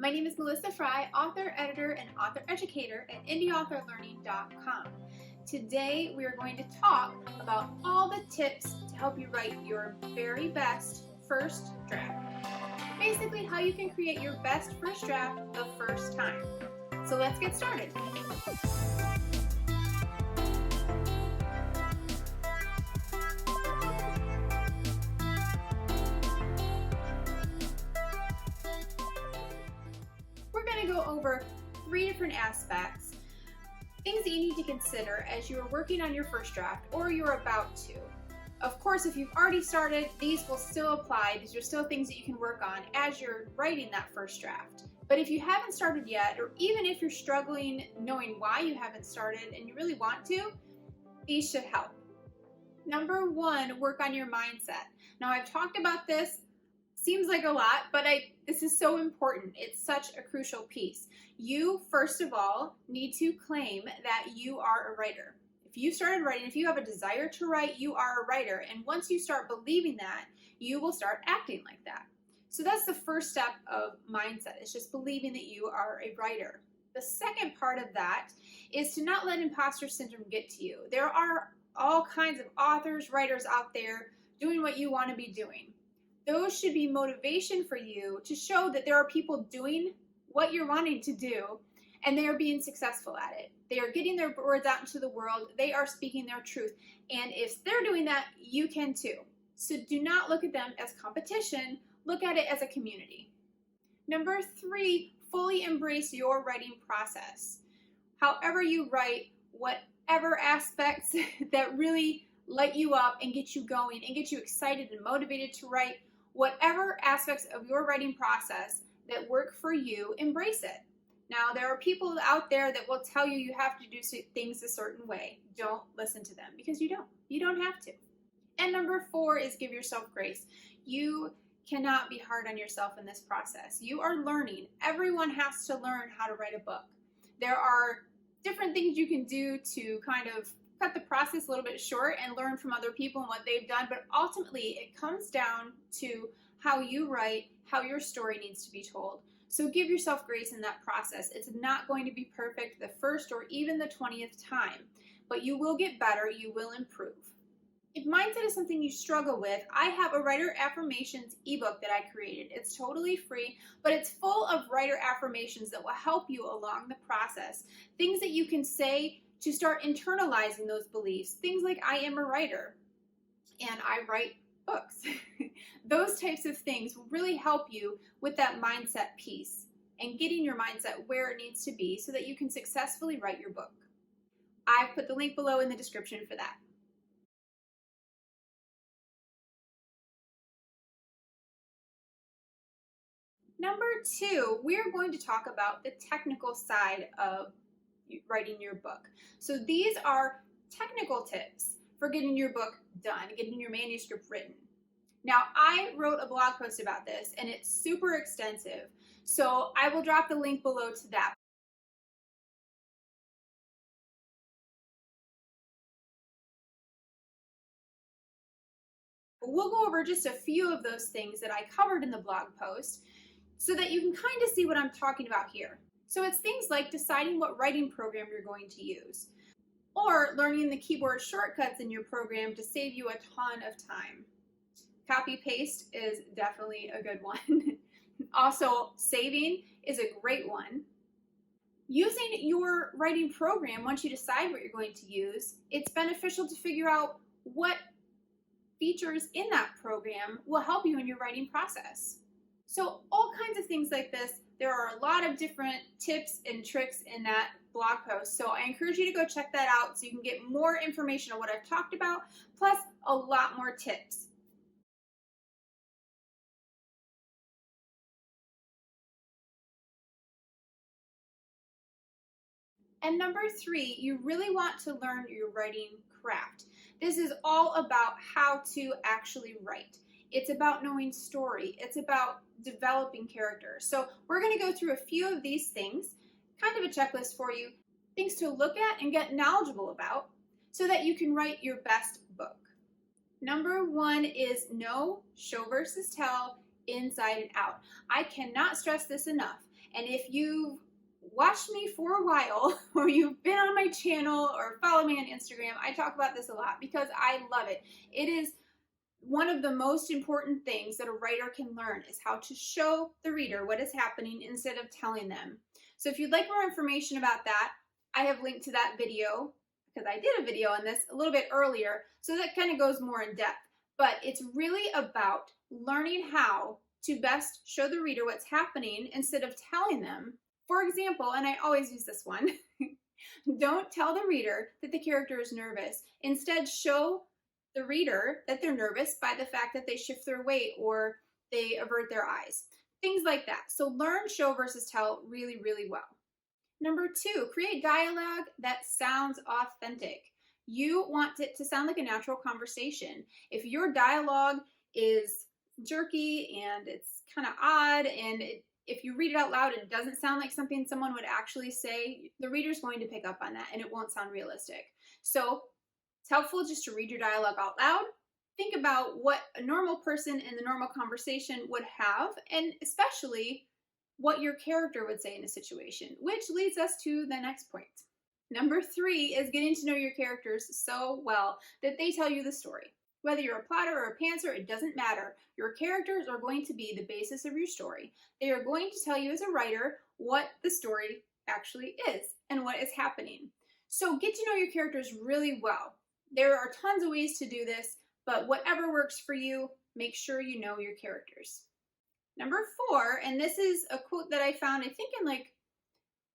My name is Melissa Fry, author, editor, and author educator at indieauthorlearning.com. Today we are going to talk about all the tips to help you write your very best first draft. Basically how you can create your best first draft the first time. So let's get started. We're going to go over 3 different aspects, things that you need to consider as you are working on your first draft or you're about to. Of course, if you've already started, these will still apply. These are still things that you can work on as you're writing that first draft. But if you haven't started yet, or even if you're struggling knowing why you haven't started and you really want to, these should help. Number 1, work on your mindset. Now, I've talked about this. Seems like a lot, but this is so important. It's such a crucial piece. You, first of all, need to claim that you are a writer. If you started writing, if you have a desire to write, you are a writer. And once you start believing that, you will start acting like that. So that's the first step of mindset. It's just believing that you are a writer. The second part of that is to not let imposter syndrome get to you. There are all kinds of authors, writers out there doing what you want to be doing. Those should be motivation for you to show that there are people doing what you're wanting to do and they are being successful at it. They are getting their words out into the world. They are speaking their truth. And if they're doing that, you can too. So do not look at them as competition. Look at it as a community. Number 3, fully embrace your writing process. However you write, whatever aspects that really light you up and get you going and get you excited and motivated to write, whatever aspects of your writing process that work for you, embrace it. Now, there are people out there that will tell you you have to do things a certain way. Don't listen to them because you don't. You don't have to. And number 4 is give yourself grace. You cannot be hard on yourself in this process. You are learning. Everyone has to learn how to write a book. There are different things you can do to kind of cut the process a little bit short and learn from other people and what they've done, but ultimately it comes down to how you write, how your story needs to be told. So give yourself grace in that process. It's not going to be perfect the first or even the 20th time, but you will get better, you will improve. If mindset is something you struggle with, I have a writer affirmations ebook that I created. It's totally free, but it's full of writer affirmations that will help you along the process. Things that you can say to start internalizing those beliefs. Things like I am a writer and I write books. Those types of things will really help you with that mindset piece and getting your mindset where it needs to be so that you can successfully write your book. I've put the link below in the description for that. Number 2, we're going to talk about the technical side of writing your book. So these are technical tips for getting your book done, getting your manuscript written. Now, I wrote a blog post about this and it's super extensive, so I will drop the link below to that. We'll go over just a few of those things that I covered in the blog post so that you can kind of see what I'm talking about here. So it's things like deciding what writing program you're going to use, or learning the keyboard shortcuts in your program to save you a ton of time. Copy-paste is definitely a good one. Also, saving is a great one. Using your writing program, once you decide what you're going to use, it's beneficial to figure out what features in that program will help you in your writing process. So all kinds of things like this. There are a lot of different tips and tricks in that blog post. So I encourage you to go check that out so you can get more information on what I've talked about, plus a lot more tips. And number 3, you really want to learn your writing craft. This is all about how to actually write. It's about knowing story. It's about developing characters. So we're going to go through a few of these things, kind of a checklist for you, things to look at and get knowledgeable about so that you can write your best book. Number 1 is know show versus tell, inside and out. I cannot stress this enough. And if you've watched me for a while, or you've been on my channel or follow me on Instagram, I talk about this a lot because I love it. It is one of the most important things that a writer can learn is how to show the reader what is happening instead of telling them. So if you'd like more information about that, I have linked to that video because I did a video on this a little bit earlier, so that kind of goes more in depth. But it's really about learning how to best show the reader what's happening instead of telling them. For example, and I always use this one, don't tell the reader that the character is nervous. Instead, show the reader that they're nervous by the fact that they shift their weight or they avert their eyes. Things like that. So learn show versus tell really, really well. Number 2, create dialogue that sounds authentic. You want it to sound like a natural conversation. If your dialogue is jerky and it's kind of odd, and if you read it out loud and it doesn't sound like something someone would actually say, the reader's going to pick up on that and it won't sound realistic. So it's helpful just to read your dialogue out loud. Think about what a normal person in the normal conversation would have, and especially what your character would say in a situation, which leads us to the next point. Number 3 is getting to know your characters so well that they tell you the story. Whether you're a plotter or a pantser, it doesn't matter. Your characters are going to be the basis of your story. They are going to tell you as a writer what the story actually is and what is happening. So get to know your characters really well. There are tons of ways to do this, but whatever works for you, make sure you know your characters. Number 4, and this is a quote that I found, I think in like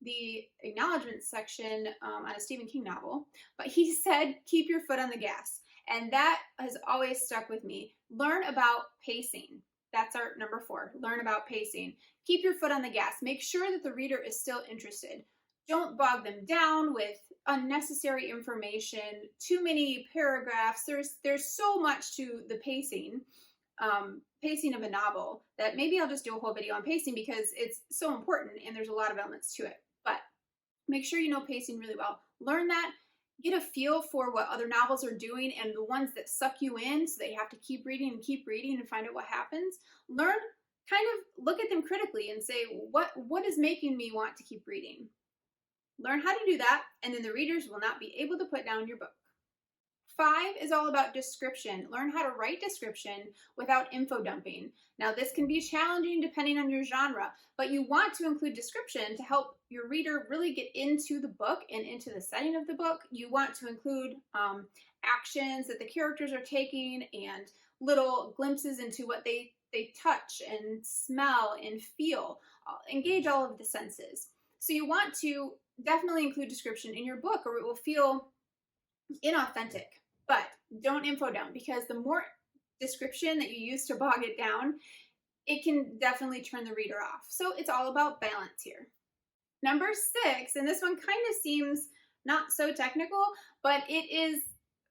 the acknowledgement section on a Stephen King novel, but he said, keep your foot on the gas. And that has always stuck with me. Learn about pacing. That's our number 4, learn about pacing. Keep your foot on the gas. Make sure that the reader is still interested. Don't bog them down with unnecessary information, too many paragraphs. There's so much to the pacing of a novel that maybe I'll just do a whole video on pacing because it's so important and there's a lot of elements to it. But make sure you know pacing really well. Learn that. Get a feel for what other novels are doing and the ones that suck you in so that you have to keep reading and find out what happens. Learn, kind of look at them critically and say, what is making me want to keep reading? Learn how to do that, and then the readers will not be able to put down your book. 5 is all about description. Learn how to write description without info dumping. Now, this can be challenging depending on your genre, but you want to include description to help your reader really get into the book and into the setting of the book. You want to include actions that the characters are taking and little glimpses into what they touch and smell and feel. Engage all of the senses. So you want to definitely include description in your book or it will feel inauthentic. But don't info dump, because the more description that you use to bog it down, it can definitely turn the reader off. So it's all about balance here. Number 6, and this one kind of seems not so technical, but it is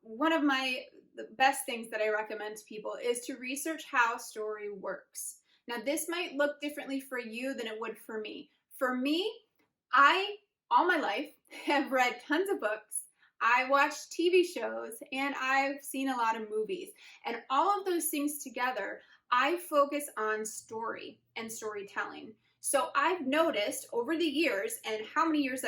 one of the best things that I recommend to people is to research how story works. Now, this might look differently for you than it would for me. For me, all my life, have read tons of books. I watched TV shows and I've seen a lot of movies, and all of those things together, I focus on story and storytelling. So I've noticed over the years, and how many years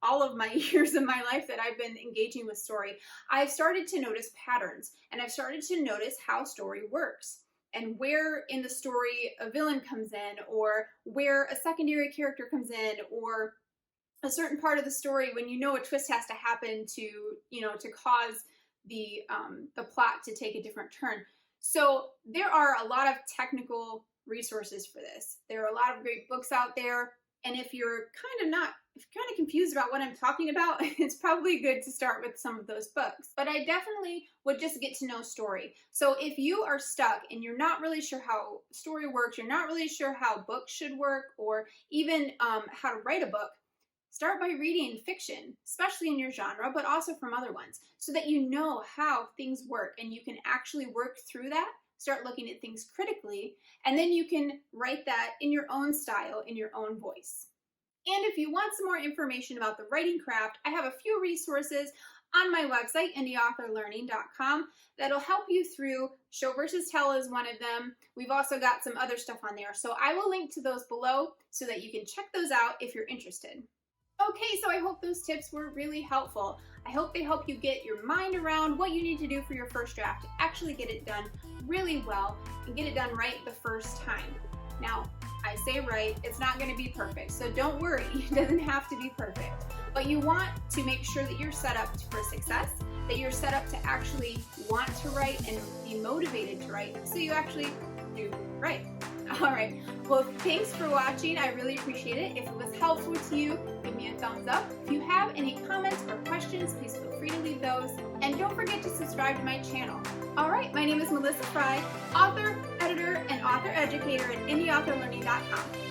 all of my years of my life that I've been engaging with story, I've started to notice patterns, and I've started to notice how story works and where in the story a villain comes in, or where a secondary character comes in, or a certain part of the story when a twist has to happen to cause the plot to take a different turn. So there are a lot of technical resources for this. There are a lot of great books out there, and if you're kind of confused about what I'm talking about, it's probably good to start with some of those books. But I definitely would just get to know story. So if you are stuck and you're not really sure how story works, you're not really sure how books should work, or even how to write a book, start by reading fiction, especially in your genre, but also from other ones, so that you know how things work and you can actually work through that, start looking at things critically, and then you can write that in your own style, in your own voice. And if you want some more information about the writing craft, I have a few resources on my website, indieauthorlearning.com, that'll help you through show versus tell is one of them. We've also got some other stuff on there. So I will link to those below so that you can check those out if you're interested. Okay, so I hope those tips were really helpful. I hope they help you get your mind around what you need to do for your first draft to actually get it done really well and get it done right the first time. Now, I say right, it's not going to be perfect, so don't worry, it doesn't have to be perfect. But you want to make sure that you're set up for success, that you're set up to actually want to write and be motivated to write, so you actually do write. All right, well, thanks for watching. I really appreciate it. If it was helpful to you, give me a thumbs up. If you have any comments or questions, please feel free to leave those. And don't forget to subscribe to my channel. All right, my name is Melissa Fry, author, editor, and author educator at indieauthorlearning.com.